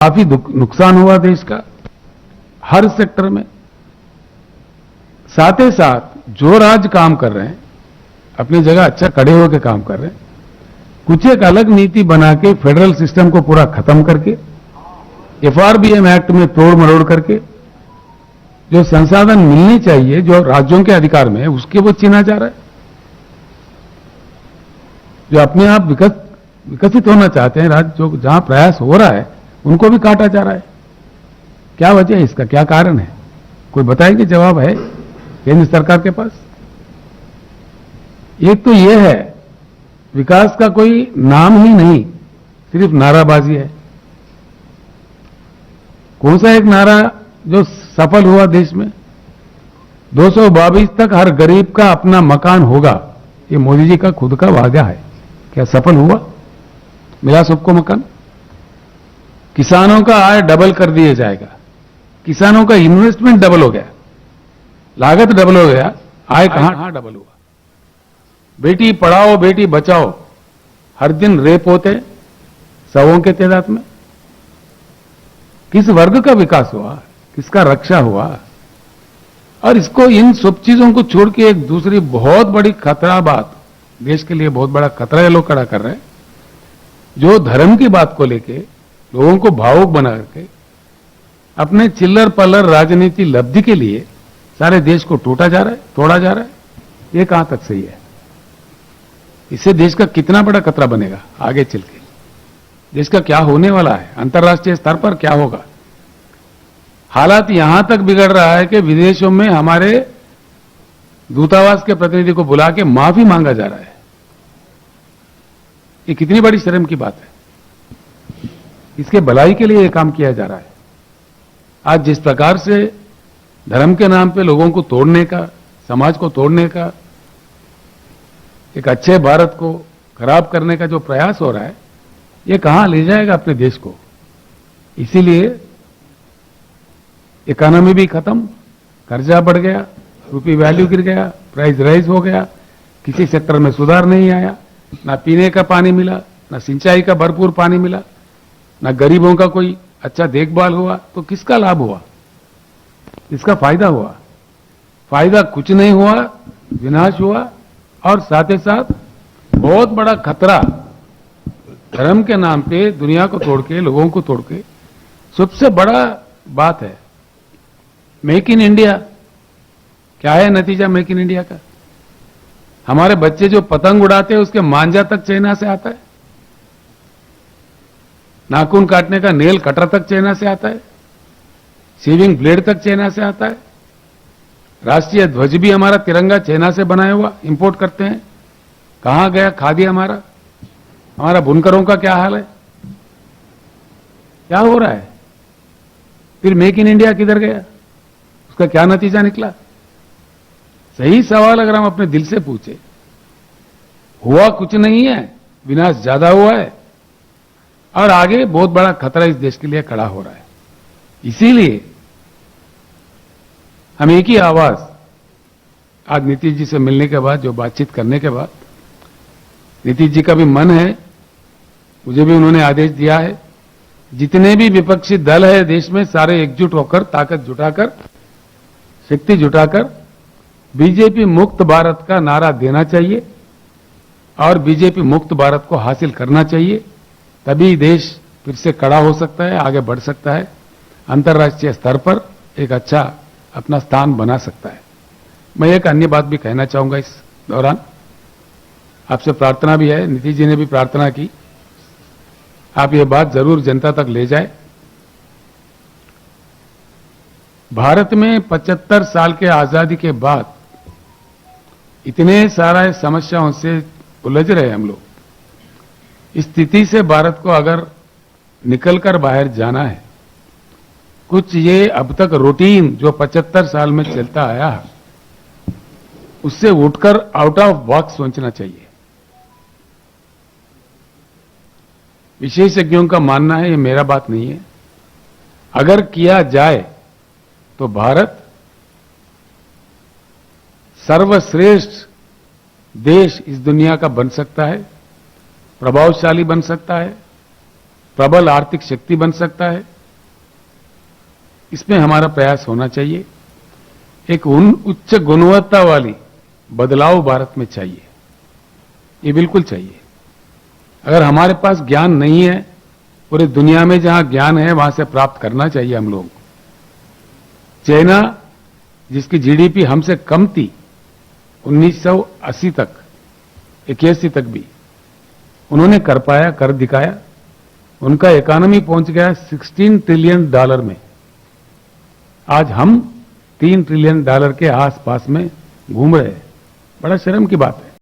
काफी नुकसान हुआ देश का हर सेक्टर में। साथ ही साथ जो राज्य काम कर रहे हैं अपनी जगह अच्छा खड़े होकर काम कर रहे हैं, कुछ एक अलग नीति बना के फेडरल सिस्टम को पूरा खत्म करके एफआरबीएम एक्ट में तोड़ मरोड़ करके जो संसाधन मिलने चाहिए जो राज्यों के अधिकार में है उसके वो छीना जा रहा है। जो अपने आप विकसित होना चाहते हैं राज्य, जो जहां प्रयास हो रहा है उनको भी काटा जा रहा है। क्या वजह है इसका, क्या कारण है? कोई बताएंगे? जवाब है केंद्र सरकार के पास? एक तो यह है विकास का कोई नाम ही नहीं, सिर्फ नाराबाजी है। कौन सा एक नारा जो सफल हुआ देश में? 222 तक हर गरीब का अपना मकान होगा, ये मोदी जी का खुद का वादा है। क्या सफल हुआ? मिला सबको मकान? किसानों का आय डबल कर दिया जाएगा, किसानों का इन्वेस्टमेंट डबल हो गया, लागत डबल हो गया, आय कहां डबल हुआ? बेटी पढ़ाओ बेटी बचाओ, हर दिन रेप होते सौों के तादाद में। किस वर्ग का विकास हुआ, किसका रक्षा हुआ? और इसको, इन सब चीजों को छोड़ के एक दूसरी बहुत बड़ी खतरा बात, देश के लिए बहुत बड़ा खतरा ये लोग खड़ा कर रहे हैं, जो धर्म की बात को लेके लोगों को भावुक बना करके अपने चिल्लर पल्लर राजनीति लब्धि के लिए सारे देश को टूटा जा रहा है, तोड़ा जा रहा है। ये कहां तक सही है? इससे देश का कितना बड़ा खतरा बनेगा आगे चल के? देश का क्या होने वाला है? अंतर्राष्ट्रीय स्तर पर क्या होगा? हालात यहां तक बिगड़ रहा है कि विदेशों में हमारे दूतावास के प्रतिनिधि को बुला के माफी मांगा जा रहा है। ये कितनी बड़ी शर्म की बात है। इसके भलाई के लिए यह काम किया जा रहा है। आज जिस प्रकार से धर्म के नाम पे लोगों को तोड़ने का, समाज को तोड़ने का, एक अच्छे भारत को खराब करने का जो प्रयास हो रहा है, ये कहां ले जाएगा अपने देश को? इसीलिए इकोनॉमी भी खत्म, कर्जा बढ़ गया, रुपये वैल्यू गिर गया, प्राइस राइज हो गया, किसी सेक्टर में सुधार नहीं आया, ना पीने का पानी मिला, ना सिंचाई का भरपूर पानी मिला, ना गरीबों का कोई अच्छा देखभाल हुआ। तो किसका लाभ हुआ, किसका फायदा हुआ? फायदा कुछ नहीं हुआ, विनाश हुआ। और साथ ही साथ बहुत बड़ा खतरा धर्म के नाम पे दुनिया को तोड़ के, लोगों को तोड़ के। सबसे बड़ा बात है मेक इन इंडिया। क्या है नतीजा मेक इन इंडिया का? हमारे बच्चे जो पतंग उड़ाते हैं उसके मांझा तक चाइना से आता है, नाखून काटने का नेल कटर तक चाइना से आता है, शेविंग ब्लेड तक चाइना से आता है, राष्ट्रीय ध्वज भी हमारा तिरंगा चाइना से बनाया हुआ इंपोर्ट करते हैं। कहां गया खादी हमारा? हमारा बुनकरों का क्या हाल है? क्या हो रहा है? फिर मेक इन इंडिया किधर गया? उसका क्या नतीजा निकला? सही सवाल अगर हम अपने दिल से पूछे, हुआ कुछ नहीं है, विनाश ज्यादा हुआ है और आगे बहुत बड़ा खतरा इस देश के लिए खड़ा हो रहा है। इसीलिए हम एक ही आवाज आज नीतीश जी से मिलने के बाद, जो बातचीत करने के बाद, नीतीश जी का भी मन है, मुझे भी उन्होंने आदेश दिया है, जितने भी विपक्षी दल है देश में सारे एकजुट होकर, ताकत जुटाकर, शक्ति जुटाकर बीजेपी मुक्त भारत का नारा देना चाहिए और बीजेपी मुक्त भारत को हासिल करना चाहिए। तभी देश फिर से खड़ा हो सकता है, आगे बढ़ सकता है, अंतर्राष्ट्रीय स्तर पर एक अच्छा अपना स्थान बना सकता है। मैं एक अन्य बात भी कहना चाहूंगा इस दौरान, आपसे प्रार्थना भी है, नीतीश जी ने भी प्रार्थना की, आप ये बात जरूर जनता तक ले जाए। भारत में 75 साल के आजादी के बाद इतने सारा समस्याओं से उलझ रहे हम लोग। इस स्थिति से भारत को अगर निकलकर बाहर जाना है, कुछ ये अब तक रूटीन जो 75 साल में चलता आया है उससे उठकर आउट ऑफ बॉक्स सोचना चाहिए। विशेषज्ञों का मानना है, ये मेरा बात नहीं है, अगर किया जाए तो भारत सर्वश्रेष्ठ देश इस दुनिया का बन सकता है, प्रभावशाली बन सकता है, प्रबल आर्थिक शक्ति बन सकता है। इसमें हमारा प्रयास होना चाहिए। एक उच्च गुणवत्ता वाली बदलाव भारत में चाहिए, ये बिल्कुल चाहिए। अगर हमारे पास ज्ञान नहीं है, पूरी दुनिया में जहां ज्ञान है वहां से प्राप्त करना चाहिए हम लोग। चाइना, जिसकी जीडीपी हमसे कम थी 1980 तक, 81 तक भी, उन्होंने कर पाया, कर दिखाया। उनका इकोनॉमी पहुंच गया $16 ट्रिलियन में। आज हम $3 ट्रिलियन के आसपास में घूम रहे हैं। बड़ा शर्म की बात है।